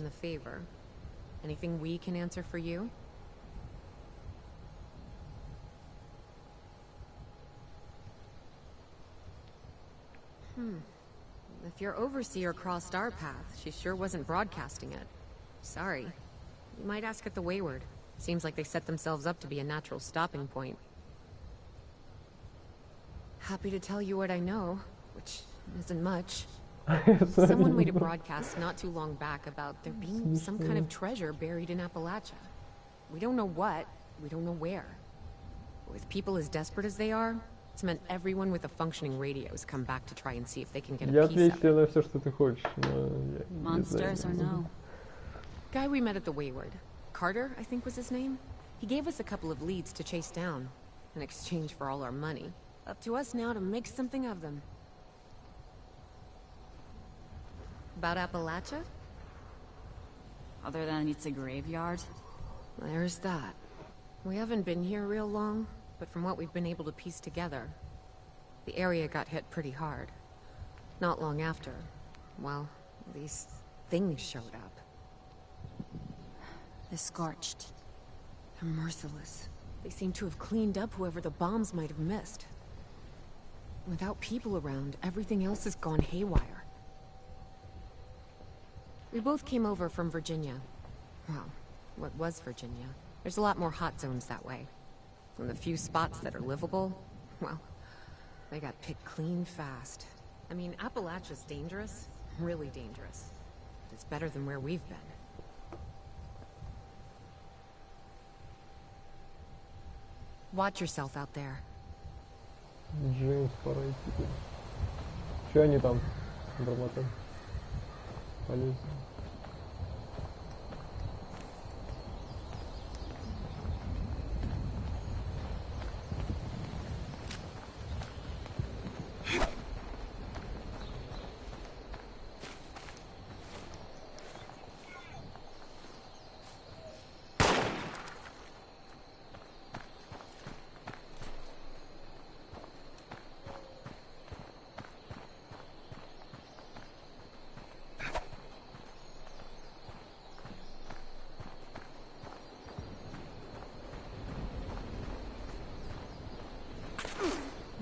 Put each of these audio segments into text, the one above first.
a favor. Anything we can answer for you? If your overseer crossed our path, she sure wasn't broadcasting it. Sorry. You might ask at the Wayward. Seems like they set themselves up to be a natural stopping point. Happy to tell you what I know, which isn't much. Someone made a broadcast not too long back about there being some kind of treasure buried in Appalachia. We don't know what, we don't know where. With people as desperate as they are, it's meant everyone with a functioning radio has come back to try and see if they can get a piece of it. На все, что ты хочешь, но Monsters or no? Guy we met at the Wayward. Carter, I think was his name. He gave us a couple of leads to chase down, in exchange for all our money. Up to us now to make something of them. About Appalachia? Other than it's a graveyard? There's that. We haven't been here real long, but from what we've been able to piece together, the area got hit pretty hard. Not long after, well, these things showed up. The Scorched. They're merciless. They seem to have cleaned up whoever the bombs might have missed. Without people around, everything else has gone haywire. We both came over from Virginia. Well, what was Virginia? There's a lot more hot zones that way. And the few spots that are livable, well, they got picked clean fast. I mean, Appalachia's dangerous, really dangerous. But it's better than where we've been. Watch yourself out there. Джеймс, пора идти. Че они там бормотали? Полезно.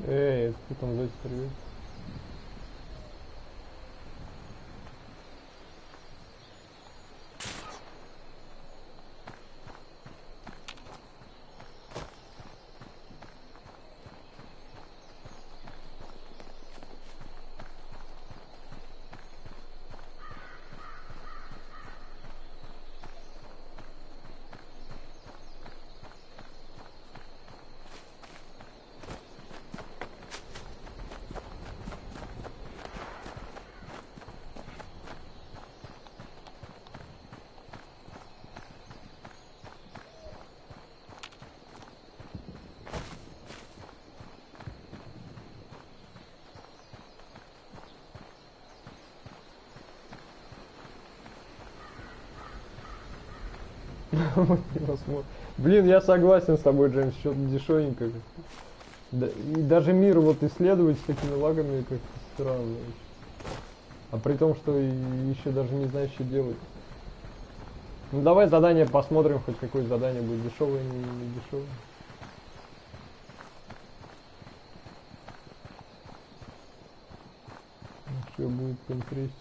Эй, ты там сзади стреляешь? Блин, я согласен с тобой, Джеймс, что-то дешевенько. Да, и даже мир вот исследовать с такими лагами как-то странно. А при том, что еще даже не знаешь, что делать. Ну давай задание посмотрим, хоть какое задание будет, дешевое, не дешевое. Что будет поинтереснее.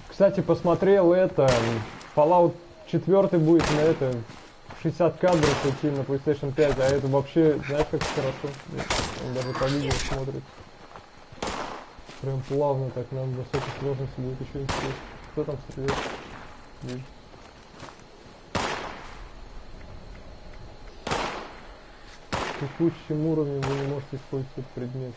Кстати, посмотрел это, Fallout 4 будет на это 60 кадров идти на PlayStation 5, а это вообще, знаешь, как хорошо. Он даже по видео смотрит. Прям плавно так, нам в высокой сложности будет еще интересно. Кто там стреляет? Вижу. В текущем уровне вы не можете использовать предмет.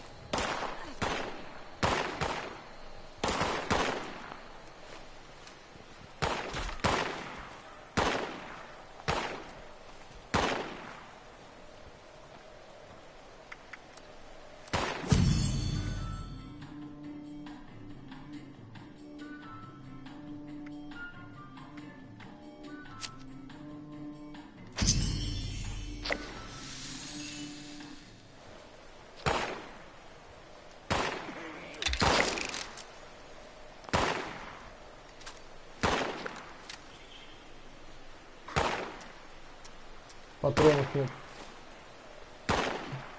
Патронов нет.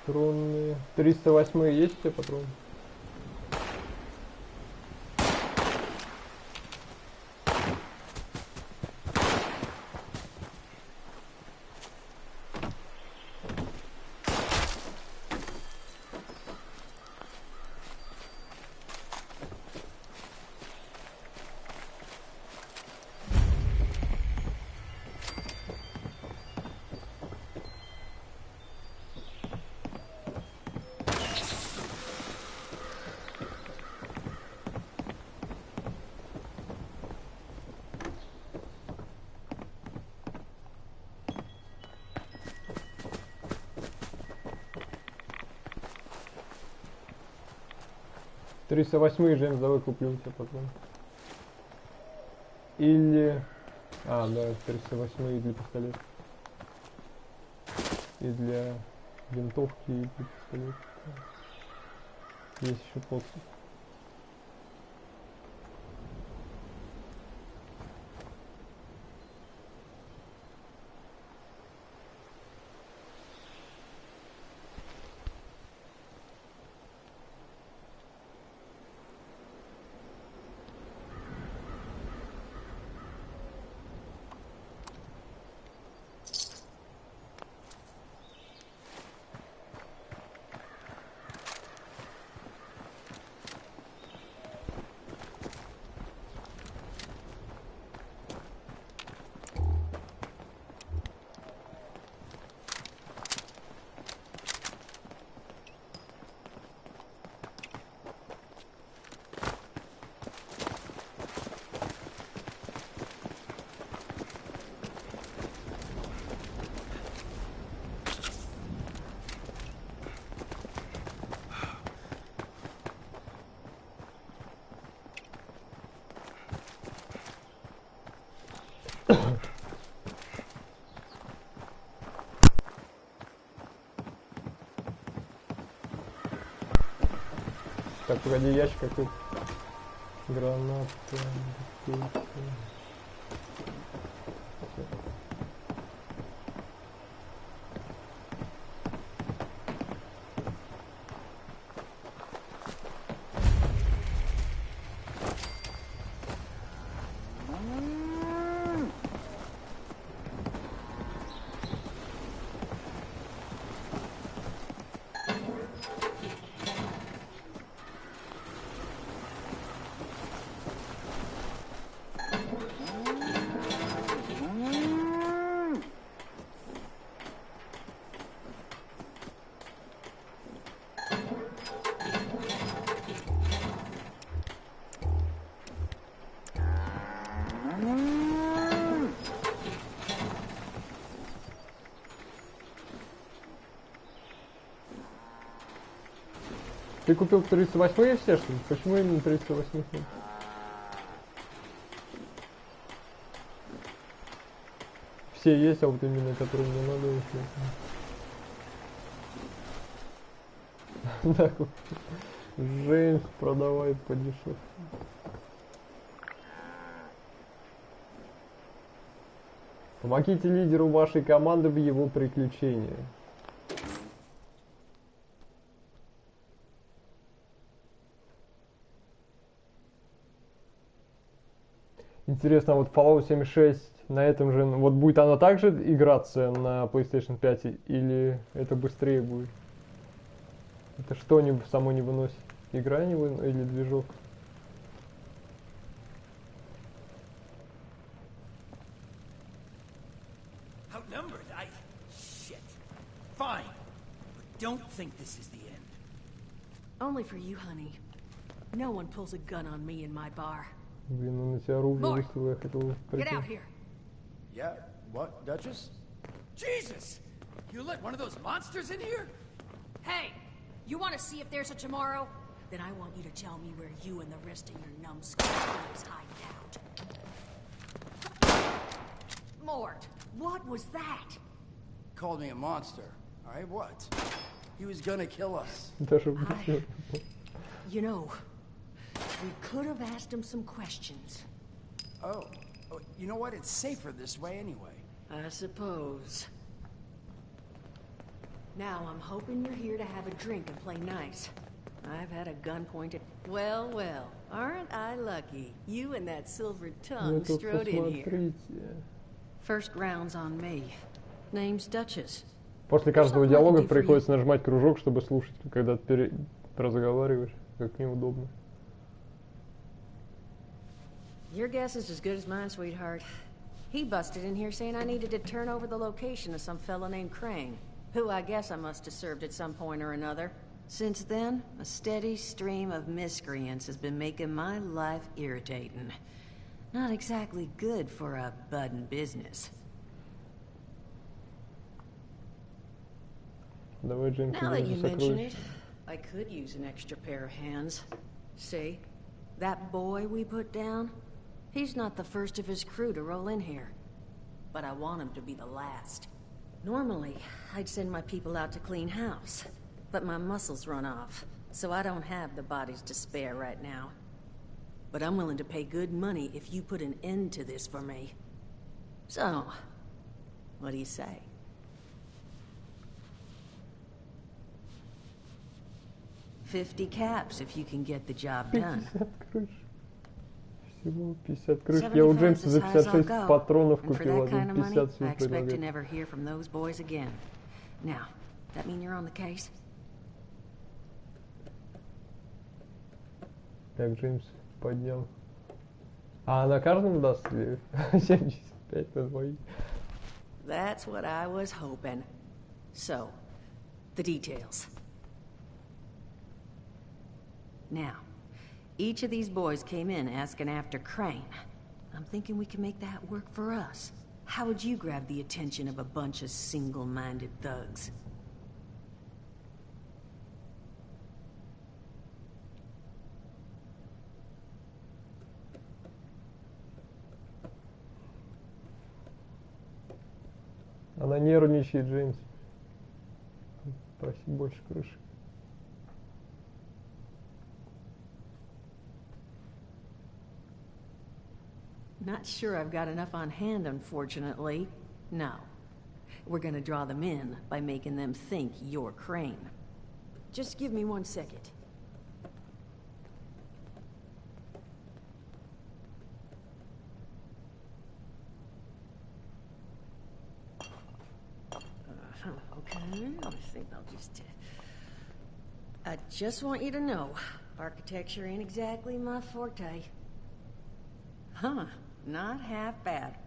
Патроны. 308 есть у тебя патроны? Триста восьмые, Джеймс, давай куплю у тебя потом. Или... А, да, 308 для пистолета. И для винтовки, и для пистолета. Есть еще полки. Так, погоди, ящик какой-то. Граната. Ты купил 308 все, что ли? Почему именно 308? Все есть, а вот именно которые мне надо еще. Так вот. Джеймс продавай подешевле. Помогите лидеру вашей команды в его приключениях. Интересно, вот Fallout 76 на этом же, вот будет она также играться на PlayStation 5 или это быстрее будет? Это что само не выносит? Игра не выносит или движок? Don't think this is the end. Only for you, honey. No one pulls a gun on me in my bar. Блин, он на тебя оружие выставил, я хотел Get out here. Yeah, what, Duchess? Jesus! You let one of those monsters in here? Hey, you want to see if there's a tomorrow? Then I want you to tell me where you and the rest of your numbskulls hide out. Mort, what was that? Called me a monster. All right, what? He was gonna kill us. You know, we could have asked him some questions. Oh, you know what? It's safer this way anyway. I suppose. Now I'm hoping you're here to have a drink and play nice. I've had a gun pointed. Well, well, aren't I lucky? You and that silver tongue Тут strode in here. посмотрите. First round's on me. Name's Duchess. После каждого диалога приходится нажимать кружок, чтобы слушать, когда ты разговариваешь, как неудобно. Your guess is as good as mine, sweetheart. He busted in here saying I needed to turn over the location of some fella named Crane, who I guess I must have served at some point or another. Since then, a steady stream of miscreants has been making my life irritating. Not exactly good for a budding business. Давай, Джеймс, Now that you идем за mention сокровищем. it, I could use an extra pair of hands. See? That boy we put down? He's not the first of his crew to roll in here. But I want him to be the last. Normally, I'd send my people out to clean house. But my muscles run off, so I don't have the bodies to spare right now. But I'm willing to pay good money if you put an end to this for me. So, what do you say? $50 caps if you can get the job done. 50 крыш. Всего 50 крыш. Я у Джеймса за 56 патронов купил, один 50 всего I expect to предлагает. never hear from those boys again. Now, that mean you're on the case? Так, Джеймс поднял. А на каждом даст ли? 75 на двоих. That's what I was hoping. So, the details. Now, each of these boys came in asking after Crane. I'm thinking we can make that work for us. How would you grab the attention of a bunch of single-minded thugs? Она нервничает, Джеймс. Проси больше крыши. Not sure I've got enough on hand, unfortunately. No. We're gonna draw them in by making them think you're Crane. Just give me 1 second. Okay, I think I'll just... I just want you to know, architecture ain't exactly my forte. Huh, not half bad.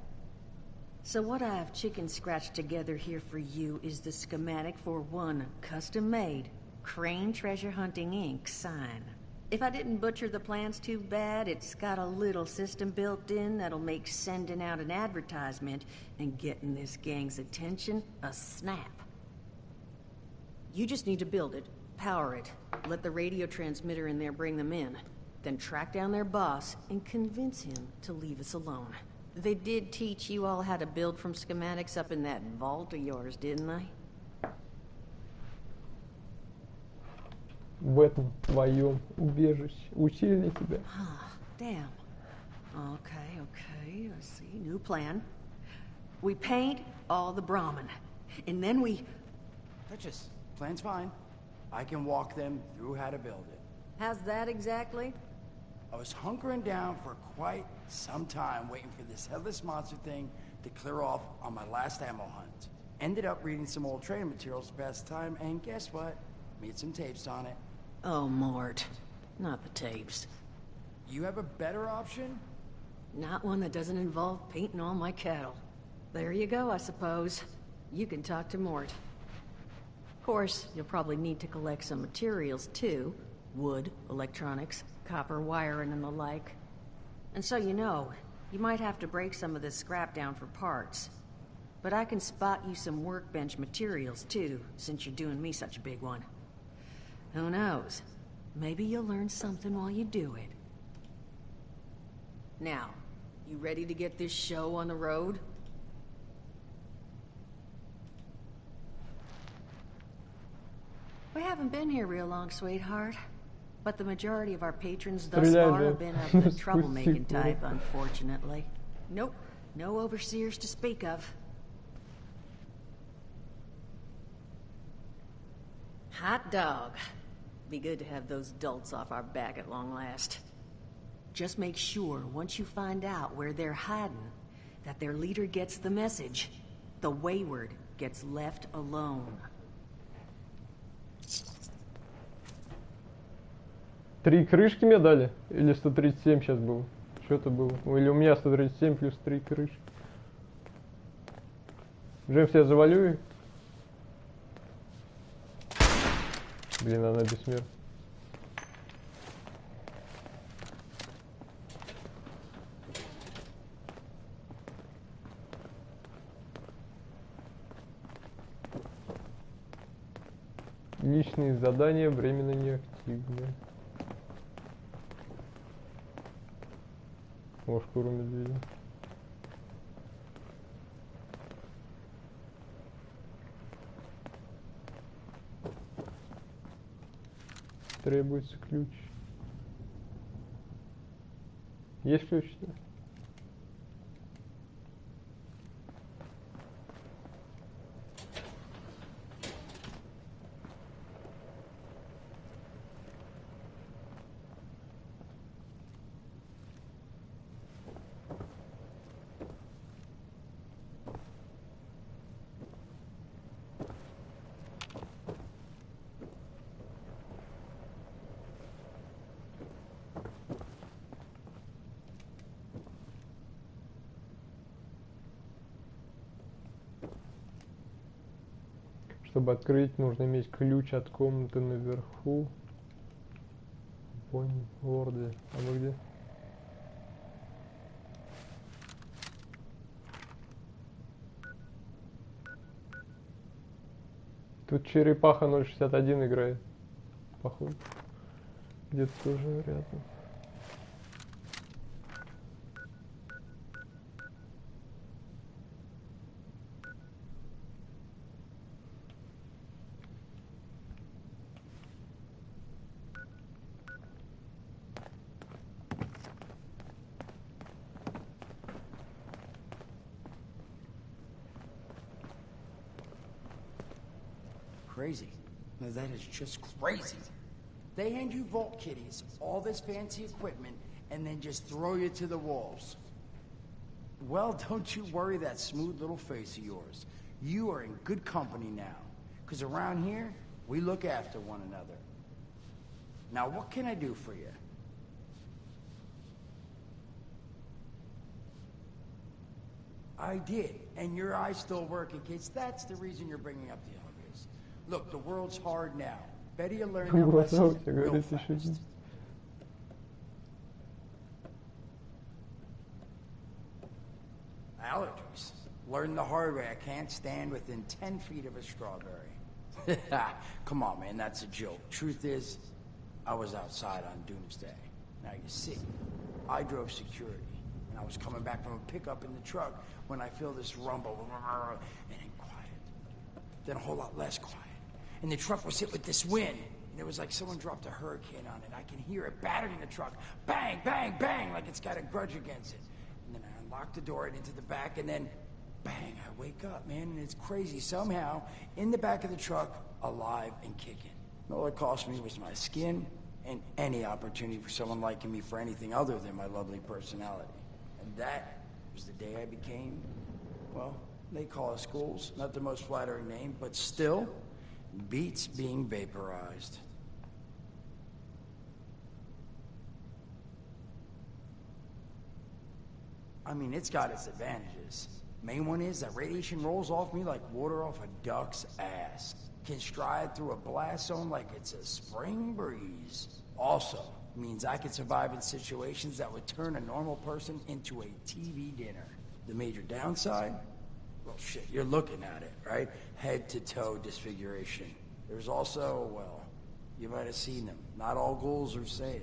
So what I've chicken scratched together here for you is the schematic for one custom-made Crane Treasure Hunting Inc. sign. If I didn't butcher the plans too bad, it's got a little system built in that'll make sending out an advertisement and getting this gang's attention a snap. You just need to build it, power it, let the radio transmitter in there bring them in, then track down their boss and convince him to leave us alone. They did teach you all how to build from schematics up in that vault of yours, didn't they? В этом твоем убежище. Учили тебя. Damn. Okay, let's see. New plan. We paint all the Brahmin, and then we... Duchess, plan's fine. I can walk them through how to build it. How's that exactly? I was hunkering down for quite some time waiting for this headless monster thing to clear off on my last ammo hunt. Ended up reading some old training materials to pass the time, and guess what? Made some tapes on it. Oh, Mort. Not the tapes. You have a better option? Not one that doesn't involve painting all my cattle. There you go, I suppose. You can talk to Mort. Of course, you'll probably need to collect some materials, too. Wood, electronics, copper wiring, and the like. And so you know, you might have to break some of this scrap down for parts. But I can spot you some workbench materials, too, since you're doing me such a big one. Who knows? Maybe you'll learn something while you do it. Now, you ready to get this show on the road? We haven't been here real long, sweetheart. But the majority of our patrons thus far have been of the troublemaking type, unfortunately. Nope, no overseers to speak of. Hot dog. Be good to have those dolts off our back at long last. Just make sure, once you find out where they're hiding, that their leader gets the message. The wayward gets left alone. 3 крышки мне дали? Или 137 сейчас было? Что-то было. Или у меня 137 плюс 3 крышки. Джеймс, я завалю их? Блин, она бессмертна. Личные задания временно неактивны. О, шкуру медведя. Требуется ключ. Есть ключ-то? Чтобы открыть, нужно иметь ключ от комнаты наверху. Понял, лорды. А вы где? Тут черепаха 061 играет. Походу. Где-то тоже рядом. Crazy. No, that is just crazy. They hand you vault kitties, all this fancy equipment, and then just throw you to the wolves. Well, don't you worry that smooth little face of yours. You are in good company now. Because around here, we look after one another. Now, what can I do for you? I did, and your eyes still working, kids. That's the reason you're bringing up the obvious. Look, the world's hard now. Better you learn that lesson real fast. Allergies. Learn the hard way. I can't stand within 10 feet of a strawberry. Come on, man, that's a joke. Truth is, I was outside on Doomsday. Now, you see, I drove security, and I was coming back from a pickup in the truck when I feel this rumble, and then quiet. Then a whole lot less quiet. And the truck was hit with this wind, and it was like someone dropped a hurricane on it. I can hear it battering the truck. Bang, bang, bang, like it's got a grudge against it. And then I unlocked the door and into the back, and then bang, I wake up, man, and it's crazy. Somehow, in the back of the truck, alive and kicking. All it cost me was my skin and any opportunity for someone liking me for anything other than my lovely personality. And that was the day I became, well, they call us ghouls. Not the most flattering name, but still, beats being vaporized. I mean, it's got its advantages. Main one is that radiation rolls off me like water off a duck's ass. Can stride through a blast zone like it's a spring breeze. Also, means I can survive in situations that would turn a normal person into a TV dinner. The major downside? Well, shit, you're looking at it, right? Head to toe disfiguration. There's also, well, you might have seen them. Not all ghouls are the same.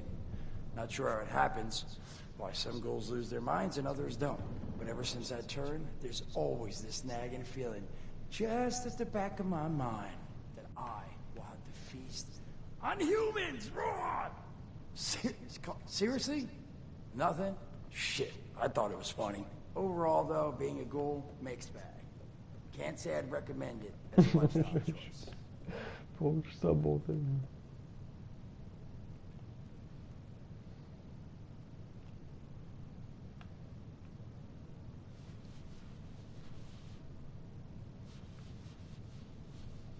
Not sure how it happens, why some ghouls lose their minds and others don't. But ever since that turn, there's always this nagging feeling just at the back of my mind that I will have to feast on humans! Roar! Seriously? Nothing? Shit, I thought it was funny. Overall, though, being a ghoul, mixed bag. Can't say I'd recommend it as a lifestyle choice. Полчаса болтаем.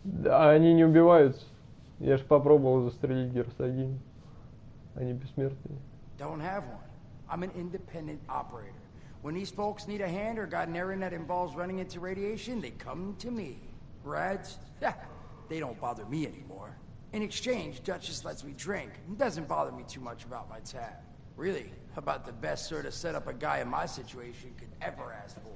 Да, они не убиваются. Я ж попробовал застрелить герцогиню. Они бессмертные. Don't have one. I'm an independent operator. When these folks need a hand or got an errand that involves running into radiation, they come to me. Rads? They don't bother me anymore. In exchange, Duchess lets me drink and doesn't bother me too much about my tab. Really, about the best sort of setup a guy in my situation could ever ask for.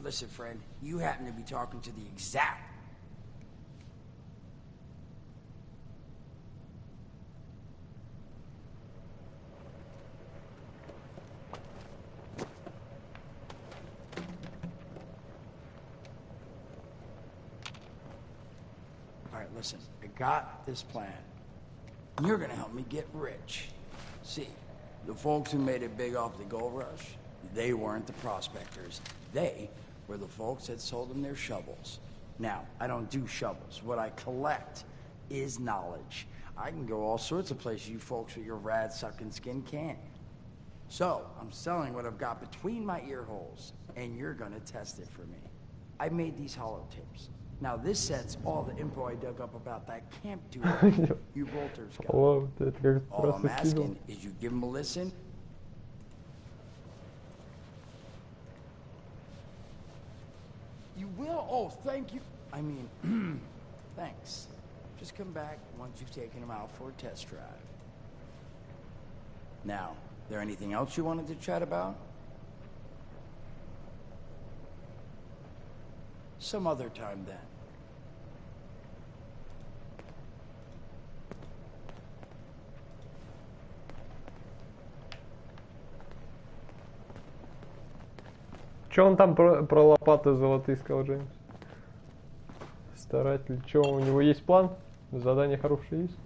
Listen, friend, you happen to be talking to the exact... Alright, listen, I got this plan. You're gonna help me get rich. See, the folks who made it big off the gold rush, they weren't the prospectors. They were the folks that sold them their shovels. Now, I don't do shovels. What I collect is knowledge. I can go all sorts of places you folks with your rad-sucking skin can't. So, I'm selling what I've got between my ear holes, and you're gonna test it for me. I made these holotapes. Now, this set's all the info I dug up about that camp dude you Volters got. All I'm asking is you give him a listen. You will? Oh, thank you. I mean, thanks. Just come back once you've taken him out for a test drive. Now, there anything else you wanted to chat about? Some other time then. Че он там про лопаты золотые сказал, Джеймс? Старатель. Че, у него есть план? Задание хорошее есть?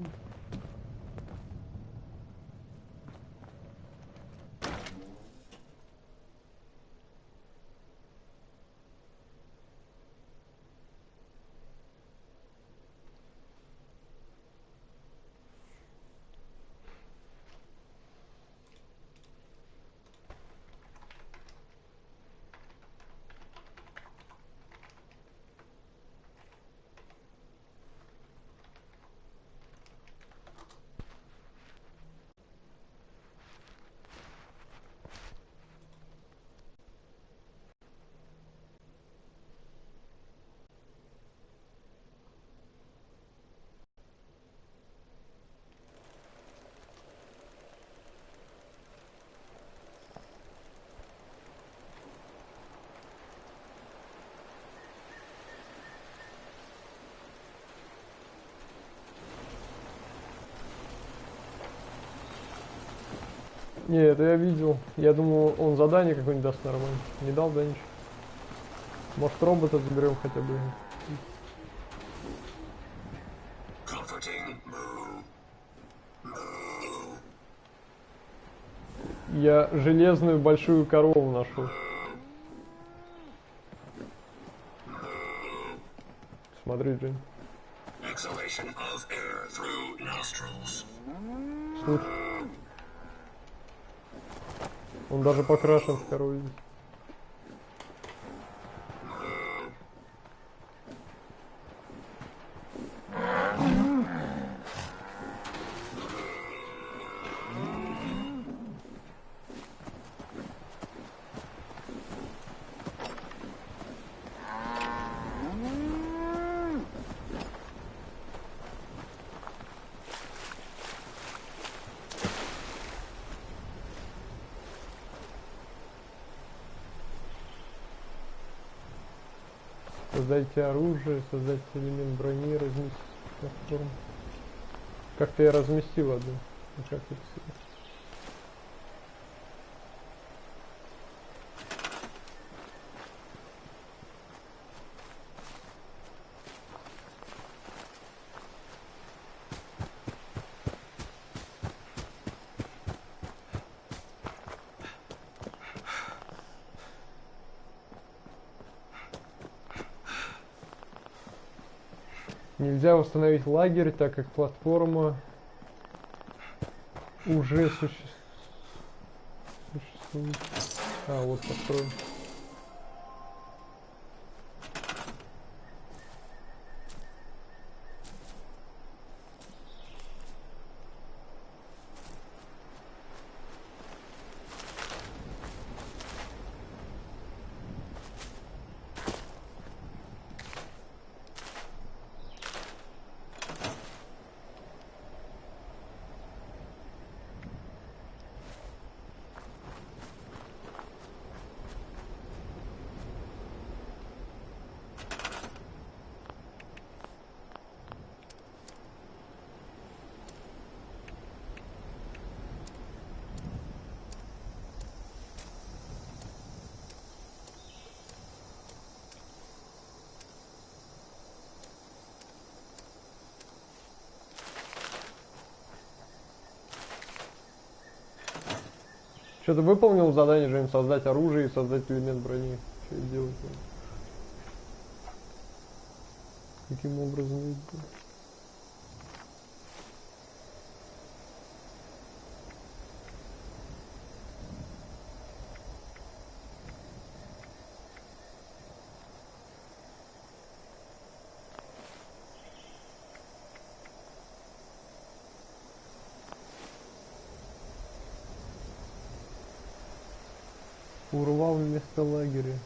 Не, это я видел. Я думаю, он задание какое-нибудь даст нормально. Не дал, да, ничего. Может, робота заберем хотя бы. Я железную большую корову нашел. Смотри, Джин. Слушай. Он даже покрашен в корове. Создайте оружие, создайте элемент брони, разместить платформу. Как-то я разместил одну. Как это сделать? Нельзя восстановить лагерь, так как платформа уже существует. А, вот построен. Что, ты выполнил задание, Жень, создать оружие и создать элемент брони? Что это делать? Каким образом это? Урвал вместо лагеря.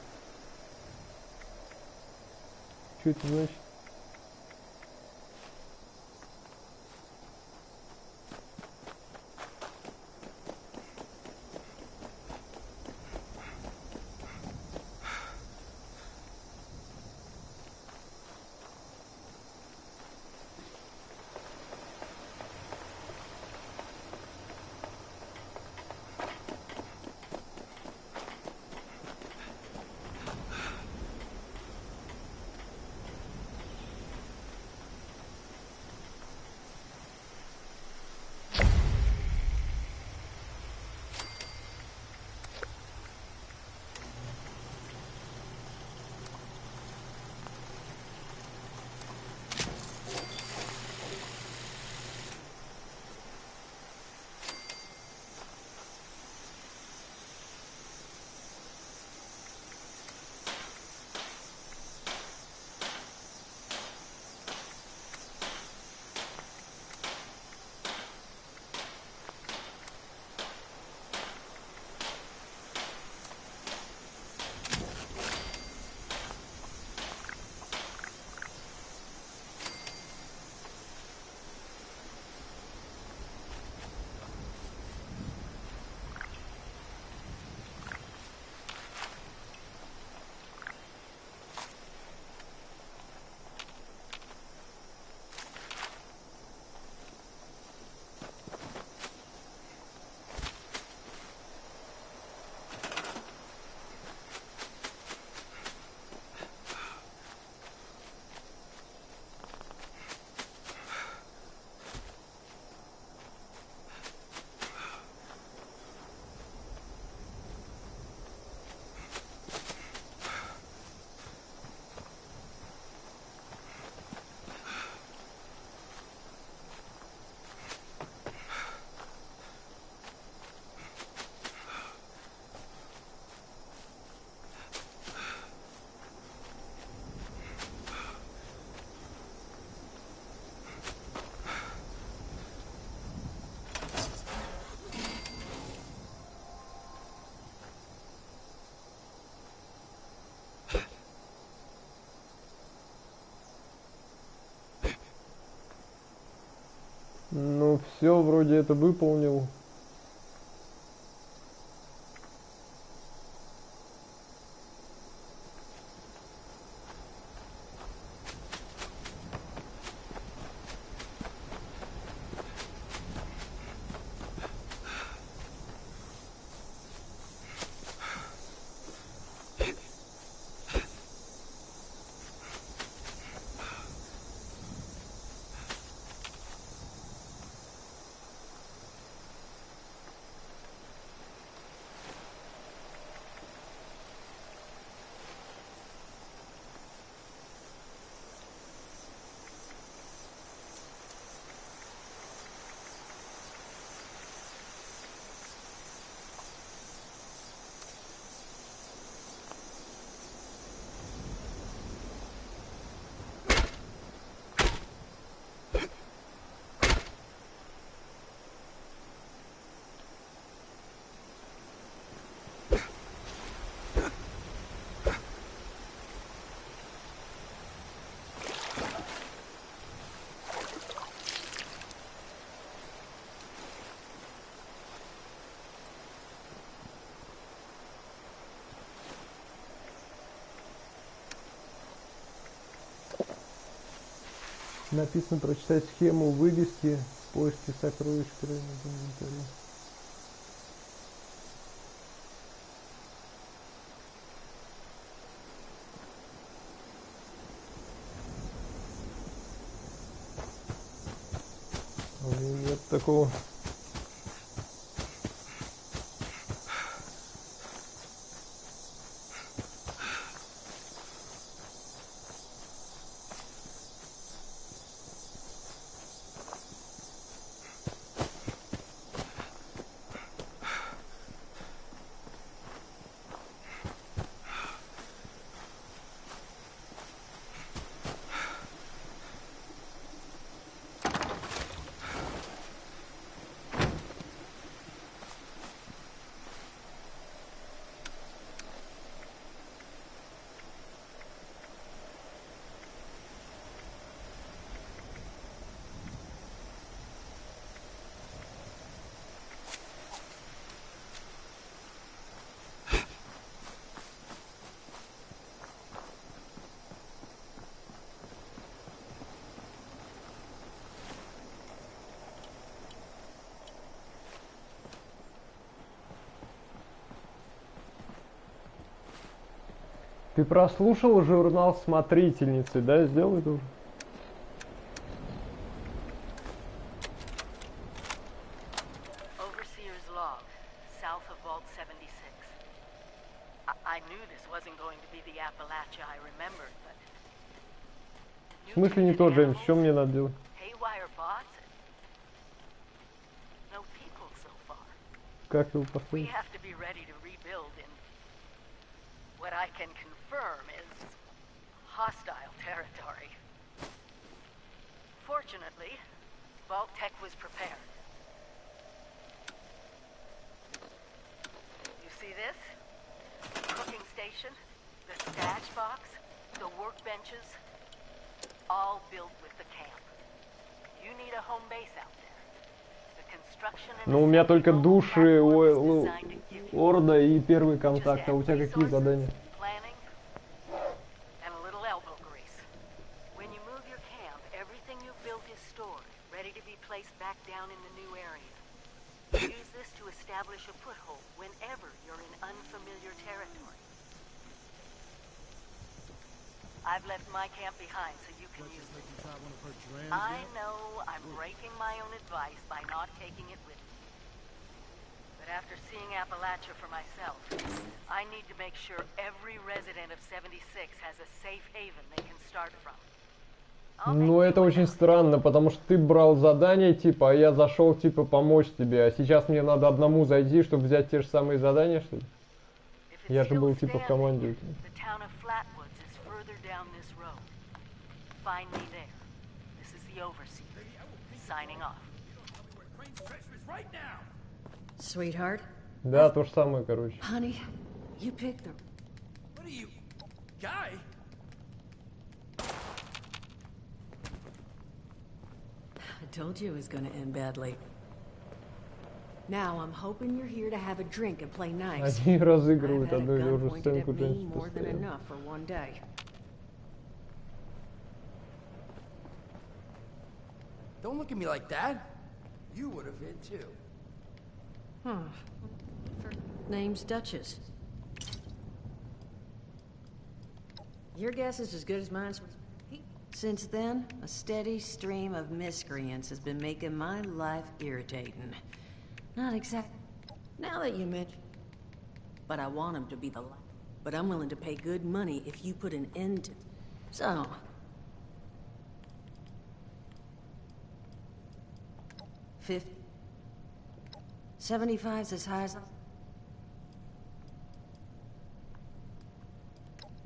Что это значит? Ну, все, вроде это выполнил. Написано прочитать схему вывески в поиске сокровищ в инвентаре. У меня нет такого. Ты прослушал журнал смотрительницы, да? Сделай тоже. Overseer's log, south of Vault 76. I knew this wasn't going to be the Appalachia I remembered, but... В смысле не то, Джеймс? Что мне надо делать? Haywire bots? No people so far. Как его We поставить? have to be ready to rebuild in what I can confirm is hostile territory. Fortunately, Vault Tech was prepared. You see this? Cooking station, the stash box, the workbenches, all built with the camp. You need a home base out there. The construction and Ну, у меня только assembly души, platform is designed to give you Орда и первый just контакт. А у тебя какие resources, задания? planning, and a little elbow grease. When you move your camp, everything you built is stored, ready to be placed back down in the new area. Use this to establish a foothold whenever you're in unfamiliar territory. I've left my camp behind so you can use it. I know I'm breaking my own advice by not taking it with me. But after seeing Appalachia for myself, I need to make sure every resident of 76 has a safe haven they can start from. Ну, это очень странно, потому что ты брал задание, типа, а я зашел, типа, помочь тебе. А сейчас мне надо одному зайти, чтобы взять те же самые задания, что ли? Я же был, типа, в команде. Sweetheart? Да, то же самое, короче. Honey, you picked the... What are you, guy? I told you it was gonna end badly. Now I'm hoping you're here to have a drink and play nice. Они I've разыгрывают had a одну и ту gun же pointed сценку at me Джеймс more than постоянно. enough for one day. Don't look at me like that. You would have hit too. Huh. Name's Duchess. Your guess is as good as mine. Since then, a steady stream of miscreants has been making my life irritating. Not exact. Now that you mention, but I want him to be the. But I'm willing to pay good money if you put an end to. So. 50. 75's as high as.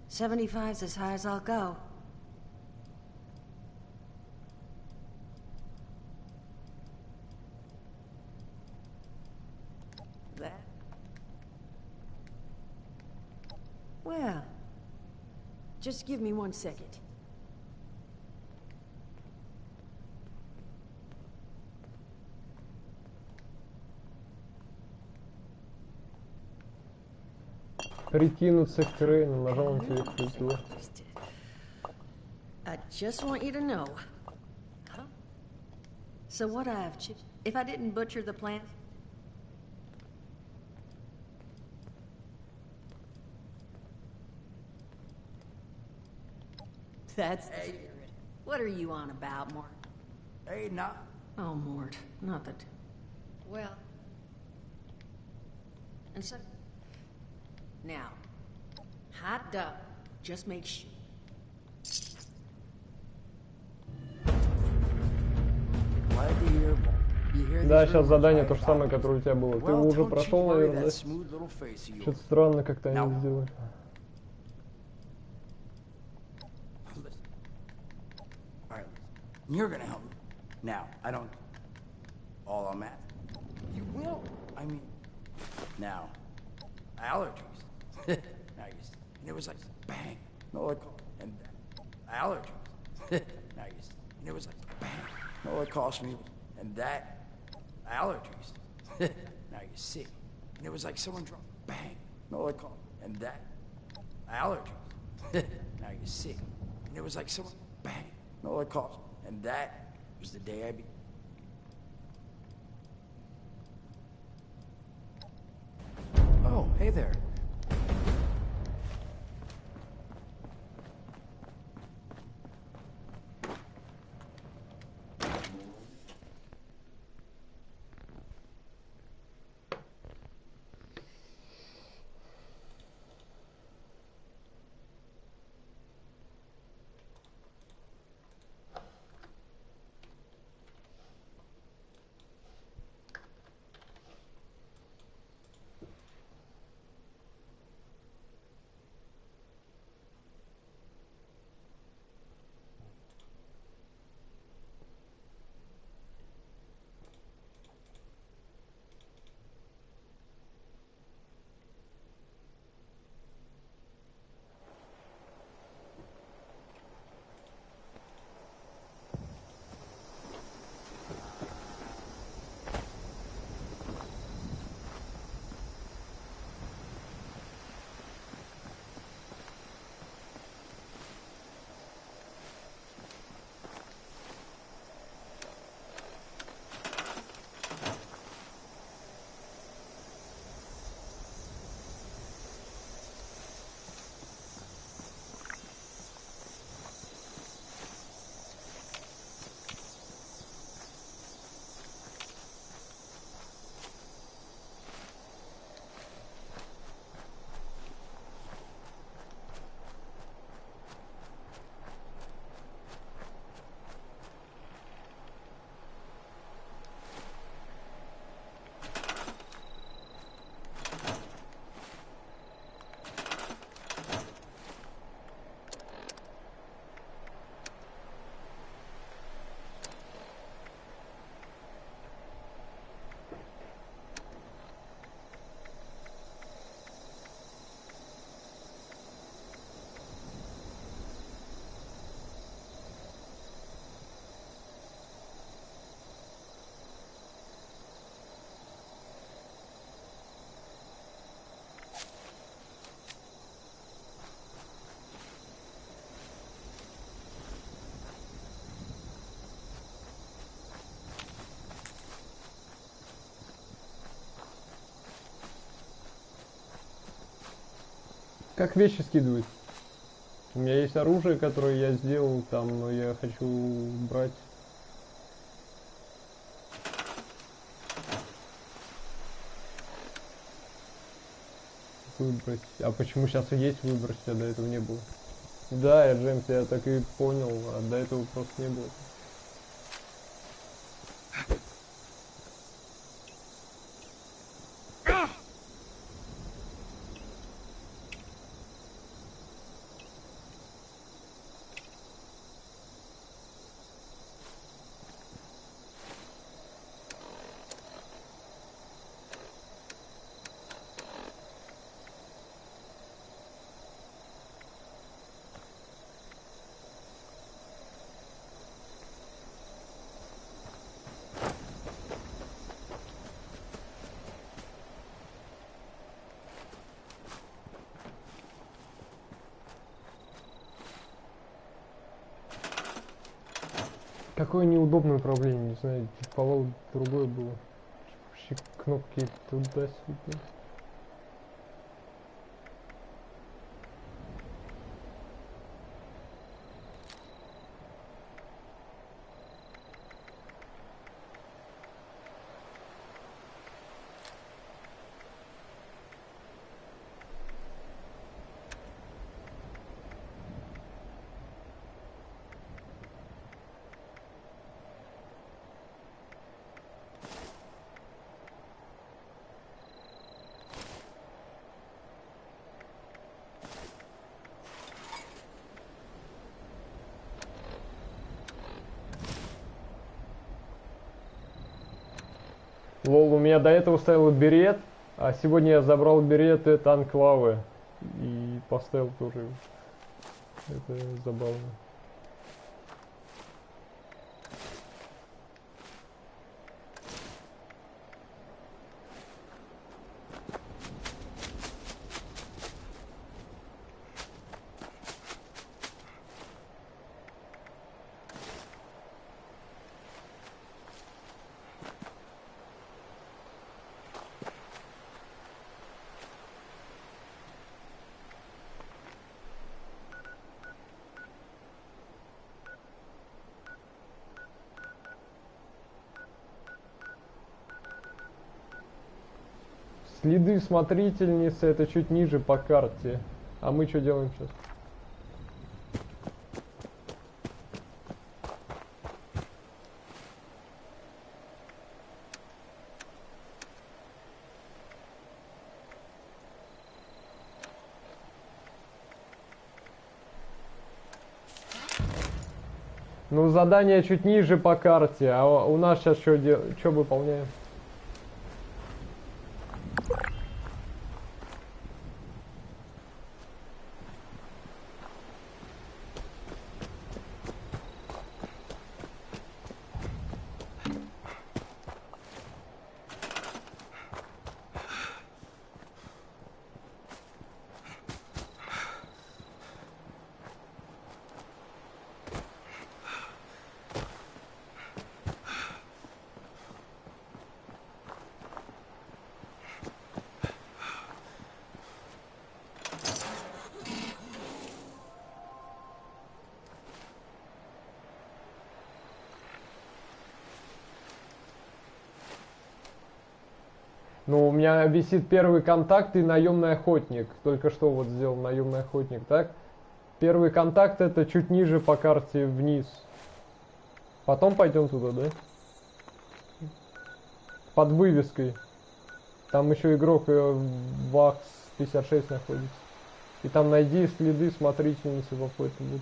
75's as high as I'll go. That. Well, just give me 1 second. Прикинуться к Рейну, нажал на телефон. I just want you to know, So what if I didn't butcher the plant? That's the spirit. What are you on about, Mort? Hey, nah. Oh, Mort, not that. Well. And so. Now, hot dog. Just make sure. Glad to hear. You hear Да, these сейчас rumors, задание right, то же самое, about me? которое у тебя было. Ты Well, уже don't you прошел, worry наверное, that да? smooth little face of yours. Что-то странно как-то они Now- сделали. Listen. All right, you're gonna help me. Now, I don't. All I'm at. You will. I mean, now, allergies. Now you see, and it was like bang, no like, and allergies. Now you see, and it was like bang, no it cost me, and that allergies. Now you see, and it was like someone dropped bang, no it cost, and that allergies. Now you see, and it was like someone bang, no it cost, and that was the day I be. Oh, hey there. Как вещи скидывать? У меня есть оружие, которое я сделал там, но я хочу брать. Выбрать. А почему сейчас и есть выбросить, а до этого не было? Да, я, Джеймс, я так и понял, а до этого просто не было. Какое неудобное управление, не знаю, Fallout другое было. Вообще кнопки туда-сюда. Лол, у меня до этого стоял берет, а сегодня я забрал берет это анклавы. И поставил тоже. Это забавно. Следы смотрительницы это чуть ниже по карте. А мы что делаем сейчас? Ну, задание чуть ниже по карте, а у нас сейчас что выполняем? Ну, у меня висит первый контакт и наемный охотник. Только что вот сделал наемный охотник, так? Первый контакт это чуть ниже по карте вниз. Потом пойдем туда, да? Под вывеской. Там еще игрок ВАХС 56 находится. И там найди следы смотрительницы в какой-то будет.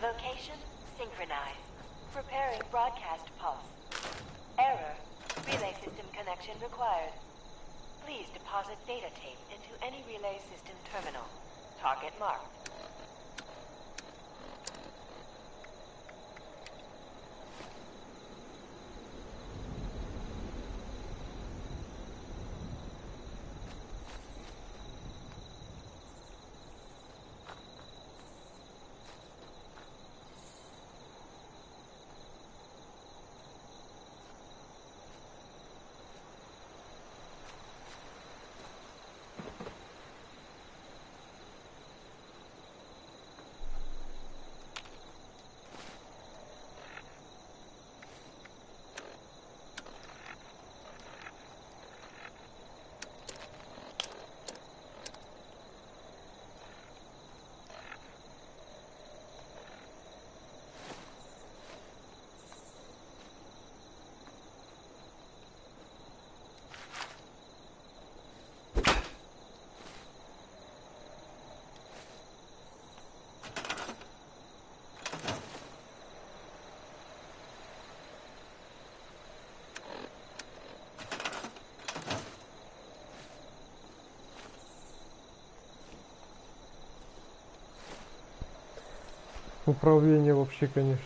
Location synchronized. Preparing broadcast pulse. Error. Relay system connection required. Please deposit data tape into any relay system terminal. Target marked. Управление вообще, конечно.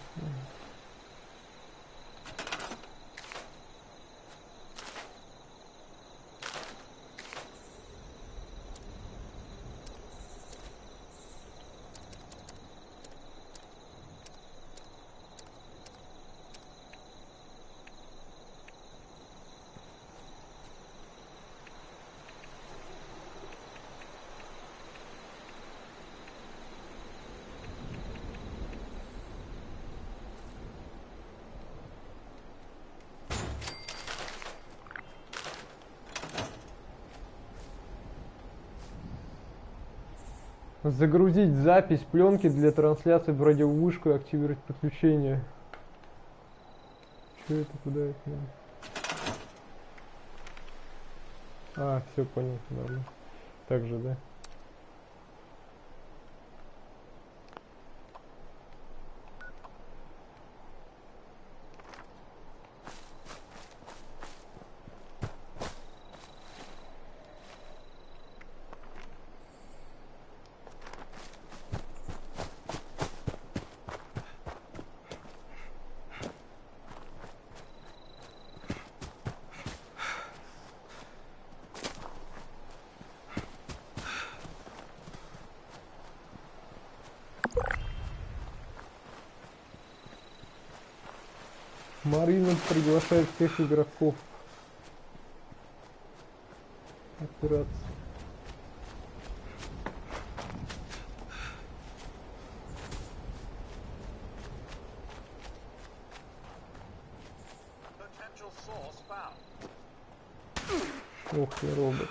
Загрузить запись пленки для трансляции в радиовышку и активировать подключение. Что это, куда это надо? А, все понял, ладно. Так же, да? Марина приглашает всех игроков. Операция. Ох ты, робот.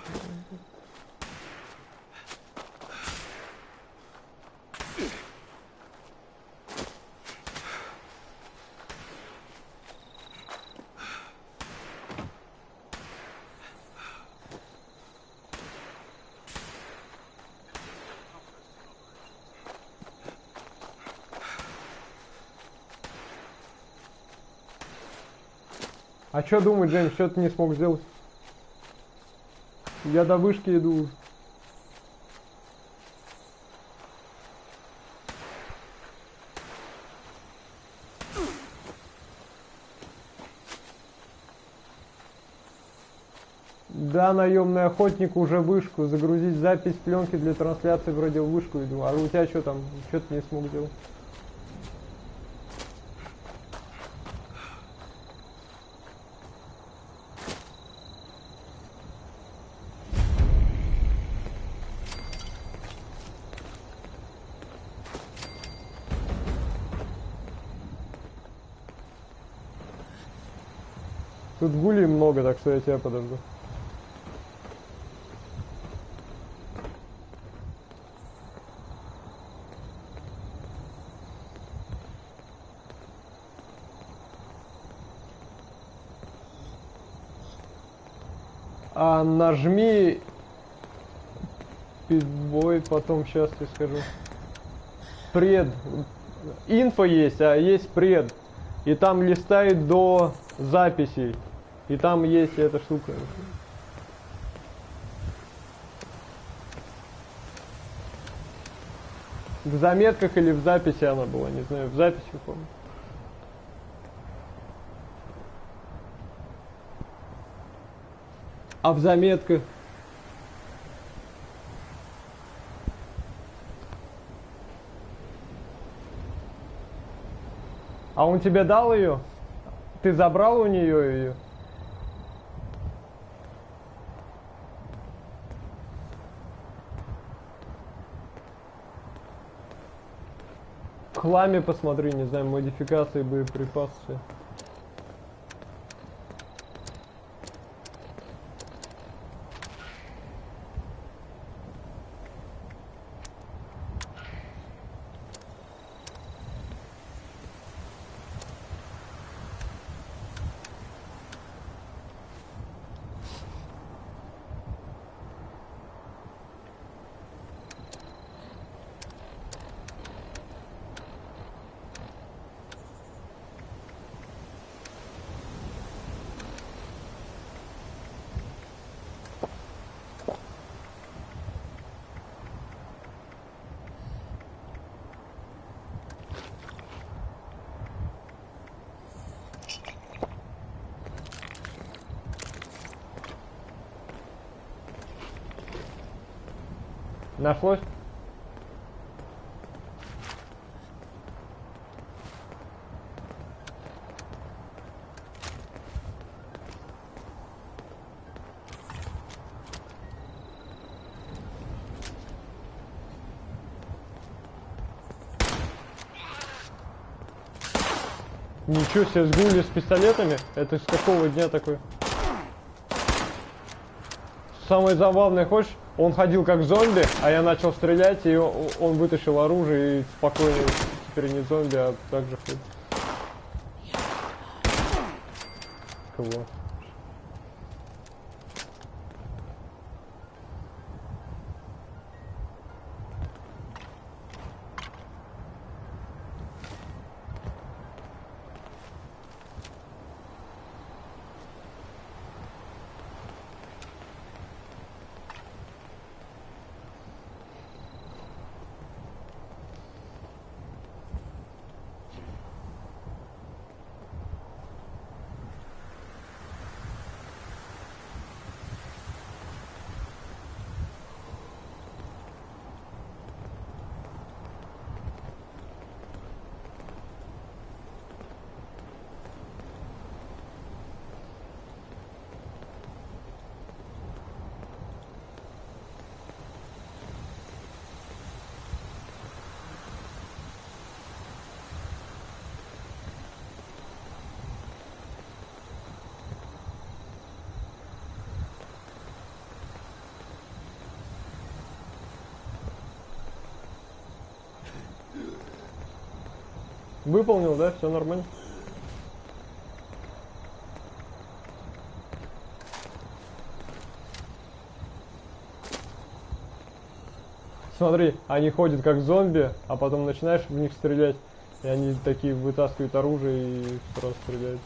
А что думать, Джеймс, что ты не смог сделать? Я до вышки иду. Да, наемный охотник, уже вышку. Загрузить запись пленки для трансляции в радиовышку иду. А у тебя что там? Что ты не смог делать? Тут гулей много, так что я тебя подожду. А нажми питбой, потом сейчас я скажу. Пред. Инфо есть, а есть пред. И там листает до записей. И там есть эта штука. В заметках или в записи она была, не знаю, в записи, помню. А в заметках? А он тебе дал ее? Ты забрал у нее ее? В хламе посмотри, не знаю, модификации боеприпасов. Нашлось? Ничего себе, сгули с пистолетами? Это с какого дня такой? Самое забавное, хочешь, он ходил как зомби, а я начал стрелять, и он вытащил оружие и спокойно, теперь не зомби, а так же ходит. Класс. Выполнил, да? Все нормально. Смотри, они ходят как зомби, а потом начинаешь в них стрелять, и они такие вытаскивают оружие и сразу стреляют.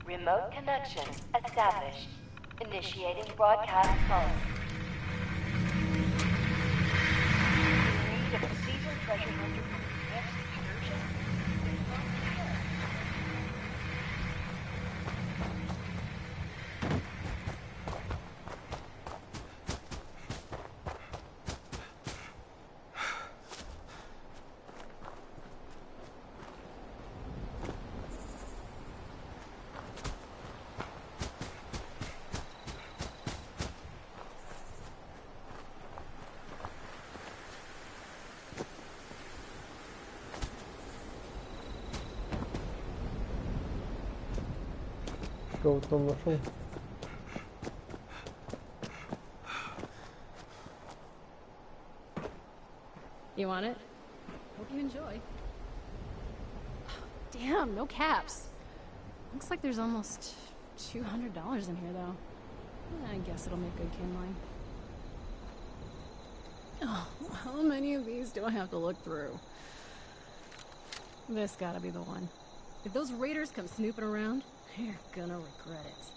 Remote connection established. Initiating broadcast phone. In need of a seasoned treasure hunter for the next excursion? Кого там нашел? You want it? Hope you enjoy. Damn, no caps. Looks like there's almost $200 in here, though. I guess it'll make good kindling. Oh, how many of these do I have to look through? This gotta be the one. If those raiders come snooping around, you're gonna regret it.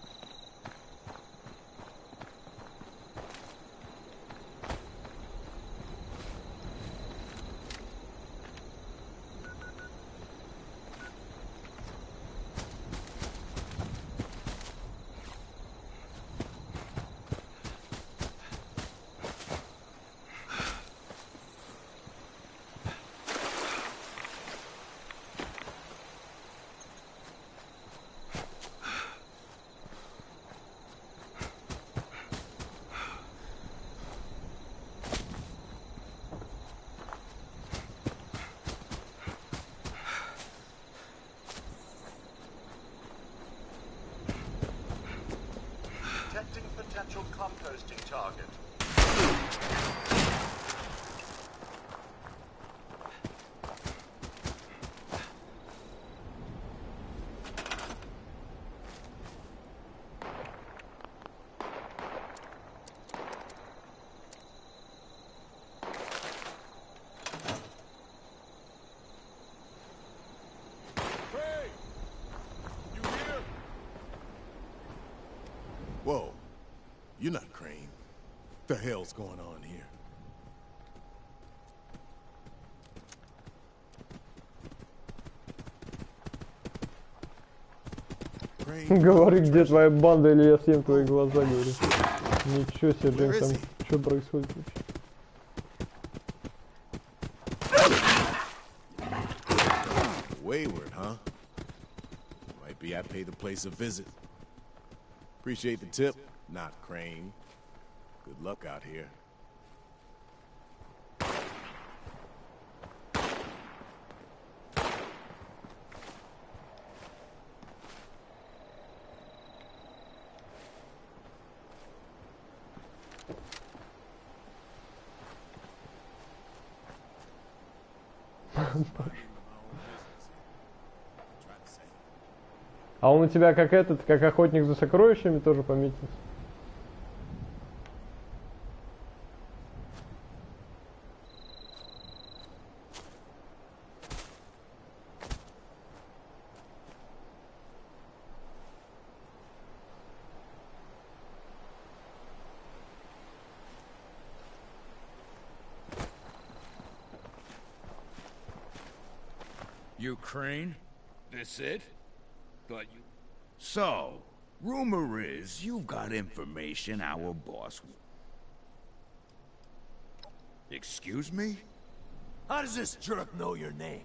Detecting potential composting target. Whoa, you're not Crane. The hell's going on here? Говори, где твоя банда, или я съем твои глаза, говорит. Ничего себе, Джеймс, там что происходит вообще? Wayward, huh? Might be I pay the place a visit. Appreciate the tip, not Crane. Good luck out here. А он у тебя как этот, как охотник за сокровищами тоже пометился? Ukraine? This it? Thought you... So, rumor is you've got information our boss... Excuse me? How does this jerk know your name?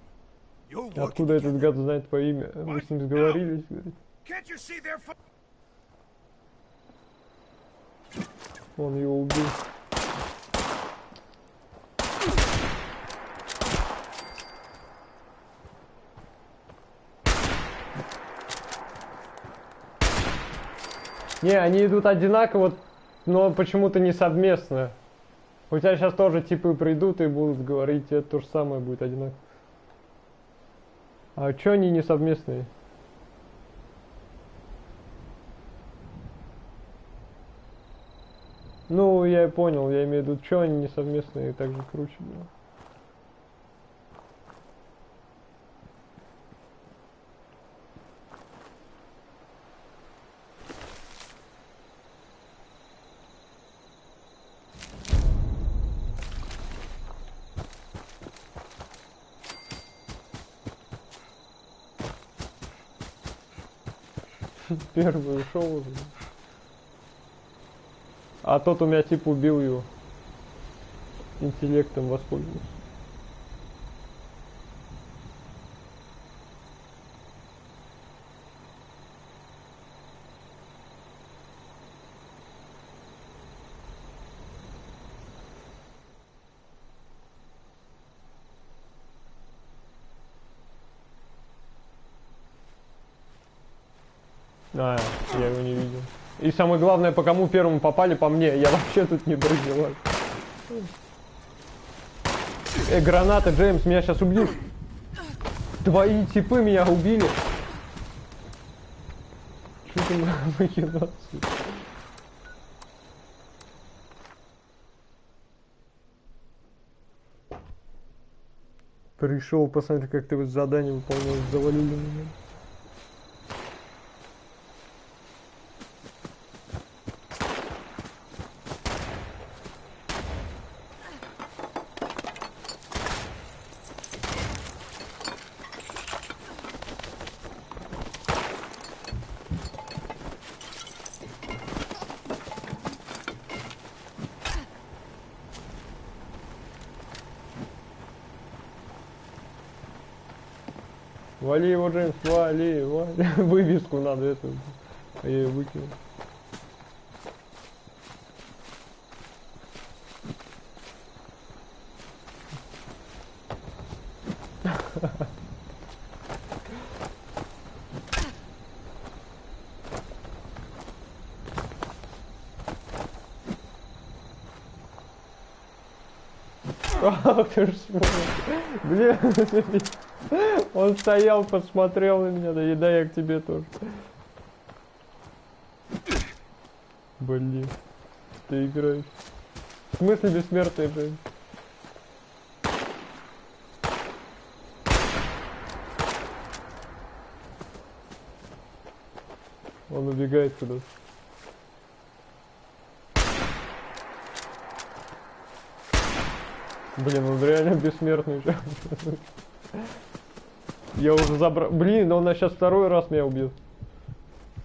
You're working Откуда этот гад знает твое имя? Вы с ним сговорились, говорит. Can't you see their... Он его убил. Не, они идут одинаково, но почему-то не совместно. У тебя сейчас тоже типы придут и будут говорить, это то же самое будет одинаково. А чё они не совместные? Ну, я понял, я имею в виду, чё они не совместные, так же круче было. Первый ушел уже. А тот у меня типа убил его. Интеллектом воспользовался. А, я его не видел. И самое главное, по кому первому попали, по мне. Я вообще тут не брызгал. Граната, Джеймс, меня сейчас убьют. Твои типы меня убили. Что ты махинацию? Пришел, посмотри, как ты вот задание выполняешь, завалили меня. Вали его, Джеймс, вали, вали. Вывеску надо эту. Я ее выкинул. Ах ты ж блин, он стоял, посмотрел на меня, да и да я к тебе тоже. Блин, ты играешь. В смысле бессмертный, блин? Он убегает куда-то. Блин, он реально бессмертный же. Я уже забрал. Блин, он сейчас второй раз меня убьет.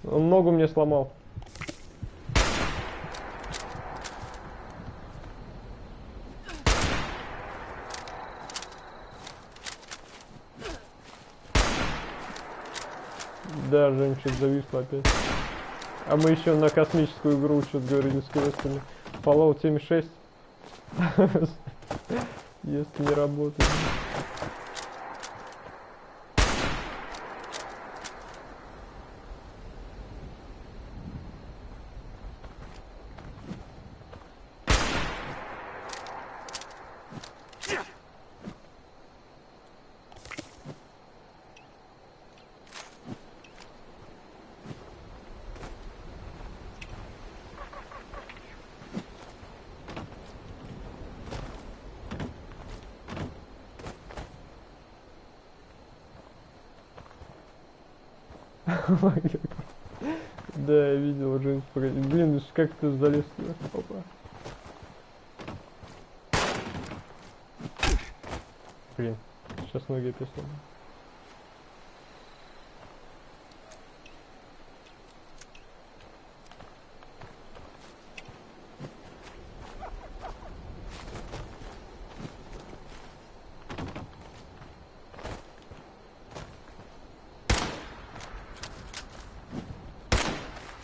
Он ногу мне сломал. Да, Жень, что-то зависло опять. А мы еще на космическую игру что-то говорили с квестами. Fallout 76. Если не работает. Да, я видел, Джеймс, погоди. Блин, как ты залез туда? Опа. Блин, сейчас ноги опять сломаю.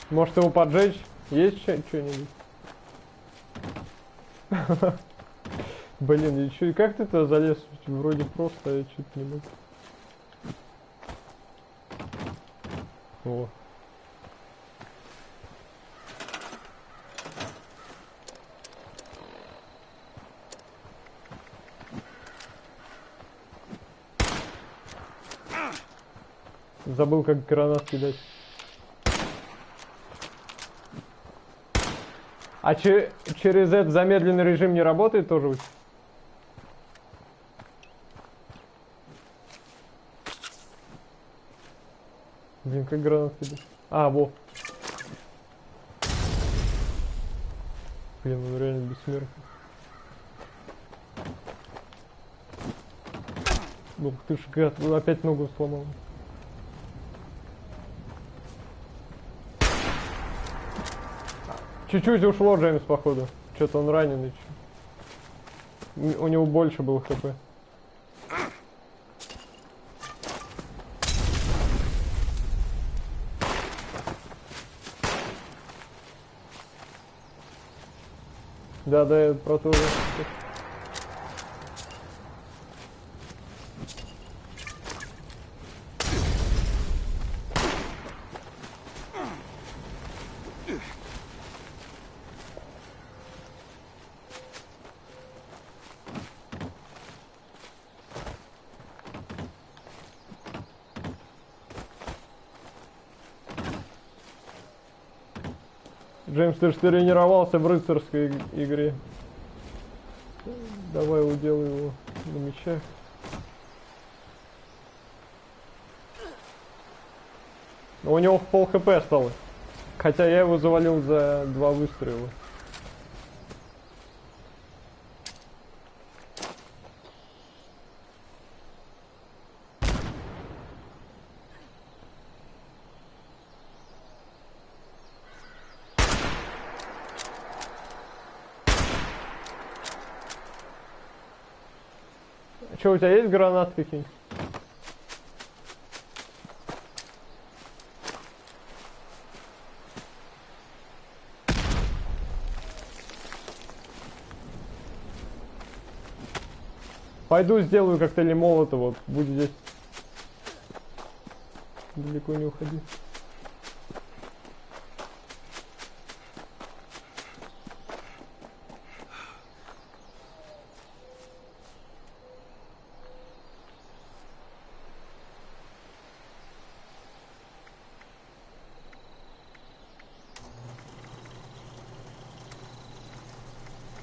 Может его поджечь? Есть что-нибудь? Блин, и как ты туда залез? Вроде просто, а я что-то не могу. О. Забыл, как гранат кидать. А через этот замедленный режим не работает тоже? Блин, как гранат кидать? А, во. Блин, он реально бессмертный. Ух ты ж, гад, он опять ногу сломал. Чуть-чуть ушло, Джеймс, походу. Что-то он раненый. У него больше было хп. Да, я про то же. Джеймс, ты же тренировался в рыцарской игре. Давай уделай его на мечах. У него в пол хп осталось. Хотя я его завалил за 2 выстрела. Что, у тебя есть гранат какие-нибудь? Пойду сделаю коктейли Молотова. Будь здесь. Далеко не уходи.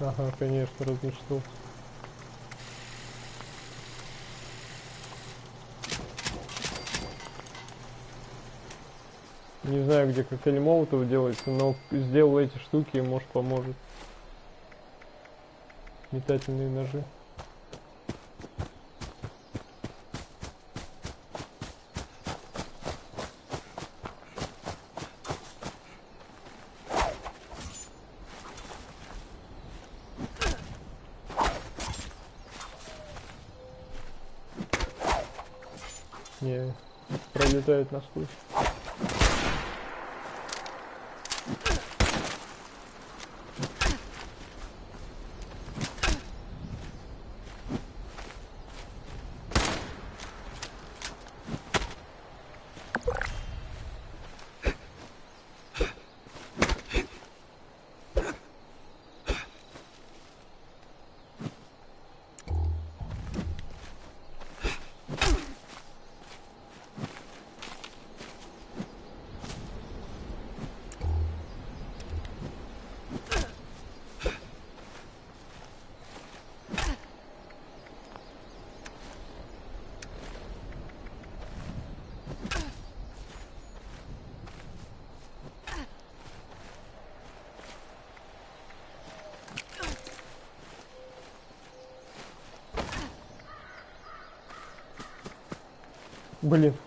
Ага, конечно, размечтался. Не знаю, где коктейль Молотова делается, но сделал эти штуки и, может, поможет. Метательные ножи. Не, пролетает насквозь.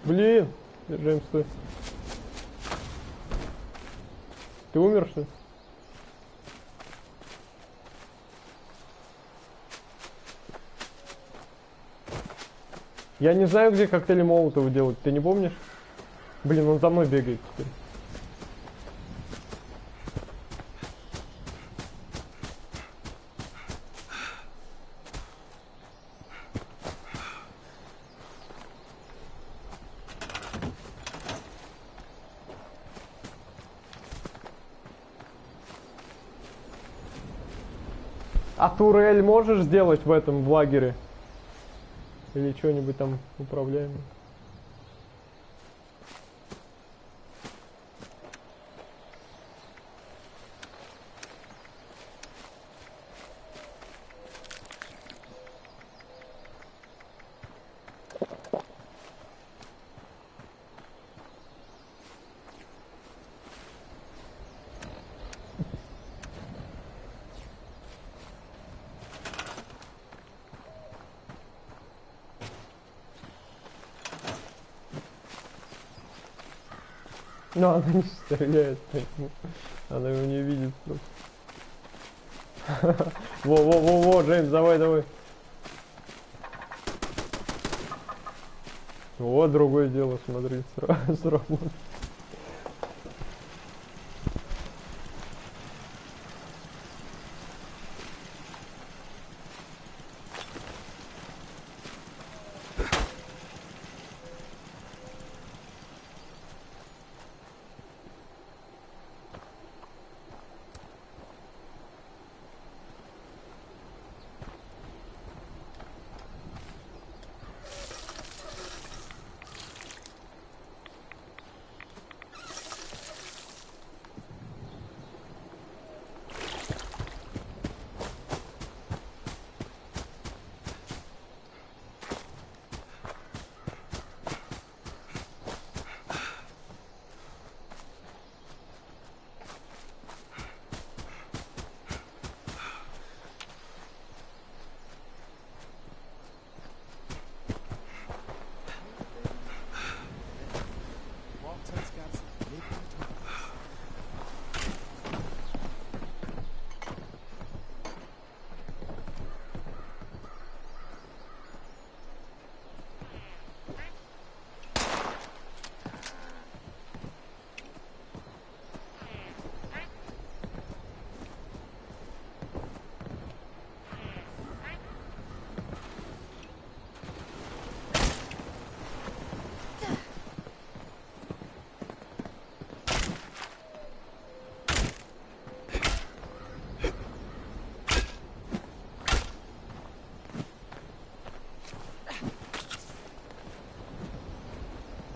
Блин. Держим, стой. Ты умер, что ли? Я не знаю, где коктейли Молотова делать. Ты не помнишь? Блин, он за мной бегает теперь. А турель можешь сделать в этом, в лагере? Или что-нибудь там управляемое? Но она не стреляет, поэтому она его не видит просто. Во, Джеймс, давай. Вот другое дело, смотри, сработало.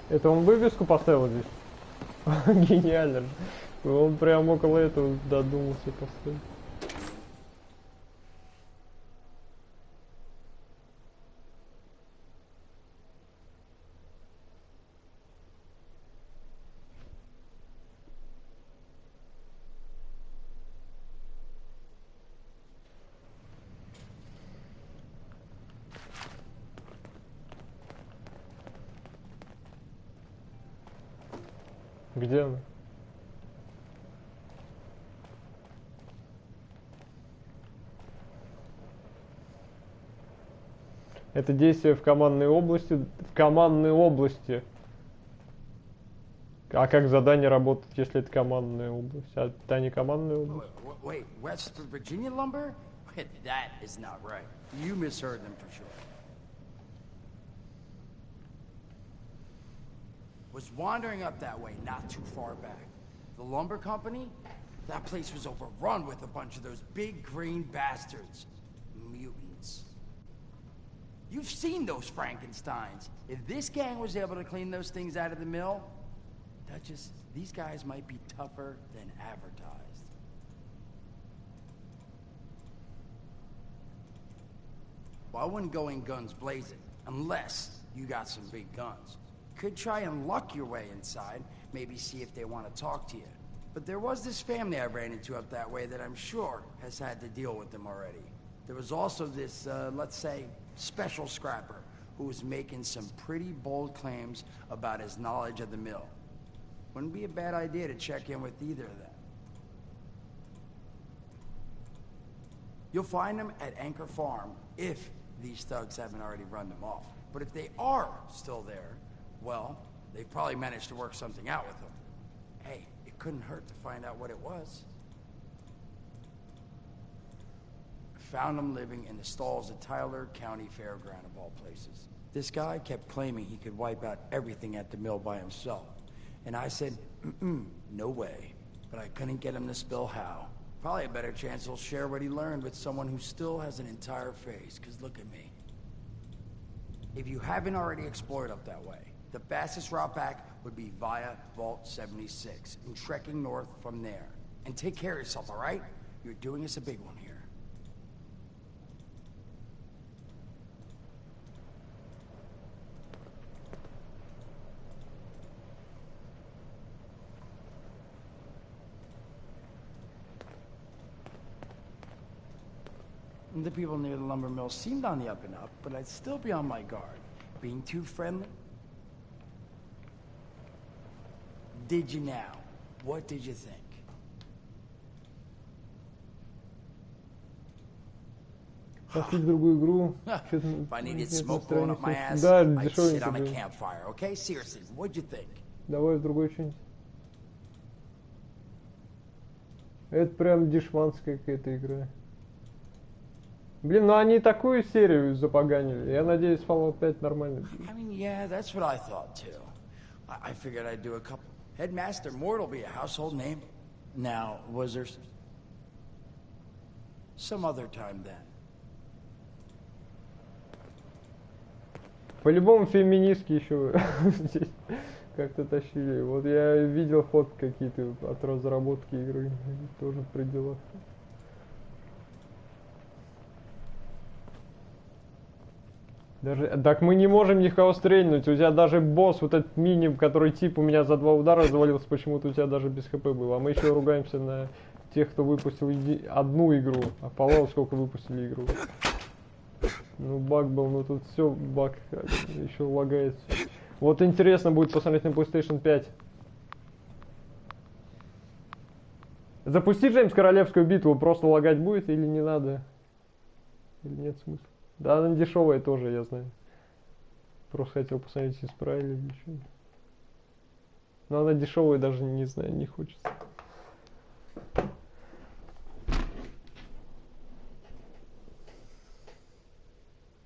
Это он вывеску поставил здесь? Гениально. Он прям около этого додумался поставить. Где она? Это действие в командной области. В командной области. А как задание работает, если это командная область? А это не командная область? Wait, West Virginia lumber? That is not right. You misheard them for sure. Was wandering up that way not too far back. The lumber company? That place was overrun with a bunch of those big green bastards. Mutants. You've seen those Frankensteins. If this gang was able to clean those things out of the mill, Duchess, these guys might be tougher than advertised. Well, I wouldn't go in guns blazing, unless you got some big guns. Could try and luck your way inside, maybe see if they want to talk to you. But there was this family I ran into up that way that I'm sure has had to deal with them already. There was also this, let's say, special scrapper who was making some pretty bold claims about his knowledge of the mill. Wouldn't be a bad idea to check in with either of them. You'll find them at Anchor Farm if these thugs haven't already run them off. But if they are still there, well, they probably managed to work something out with them. Hey, it couldn't hurt to find out what it was. Found him living in the stalls at Tyler County Fairground of all places. This guy kept claiming he could wipe out everything at the mill by himself. And I said, no way. But I couldn't get him to spill how. Probably a better chance he'll share what he learned with someone who still has an entire face, because look at me. If you haven't already explored up that way, the fastest route back would be via Vault 76 and trekking north from there. And take care of yourself, all right? You're doing us a big one here. The people near the lumber mill seemed on the up and up, but I'd still be on my guard. Being too friendly? did you now? What did you think? Пошли в другую игру. If I needed smoke blowing up my ass, Да, I'd sit дешевенько, on a да. campfire, okay? Seriously, what'd you think? Давай в другой что-нибудь. Это прям дешманская какая-то игра. Блин, ну они такую серию запоганили. Я надеюсь, Fallout 5 нормально будет. I mean, yeah, that's what I thought too. I figured I'd do a couple. Headmaster Mort will be a household name. Now, was there some other time then? По-любому феминистки еще здесь как-то тащили. Вот я видел фотки какие-то от разработки игры. Тоже в пределах. Даже, так мы не можем никого стрельнуть. У тебя даже босс, вот этот миним, который тип у меня за 2 удара завалился, почему-то у тебя даже без хп был. А мы еще ругаемся на тех, кто выпустил одну игру. А Fallout сколько выпустили игру. Ну баг был, ну тут все баг. Еще лагает. Вот интересно будет посмотреть на PlayStation 5. Запусти, Джеймс, королевскую битву. Просто лагать будет или не надо? Или нет смысла? Да, она дешевая тоже, я знаю. Просто хотел посмотреть, исправили или что. Но она дешевая, даже не знаю, не хочется.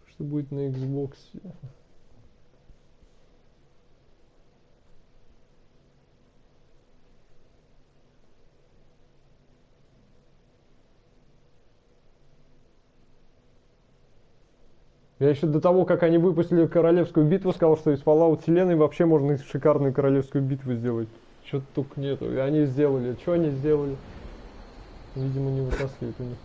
Что будет на Xbox? Я еще до того, как они выпустили королевскую битву, сказал, что из Fallout вселенной вообще можно шикарную королевскую битву сделать. Что-то только нету. И они сделали. Что они сделали? Видимо, не вытаскивают у них.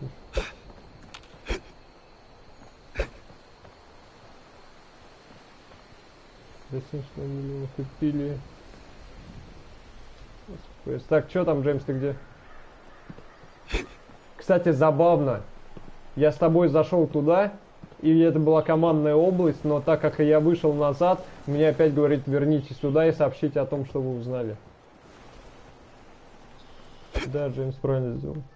За 70 миллионов купили. Так, что там, Джеймс, ты где? Кстати, забавно. Я с тобой зашел туда. И это была командная область, но так как я вышел назад, мне опять говорит, вернитесь сюда и сообщите о том, что вы узнали. Да, Джеймс правильно сделал.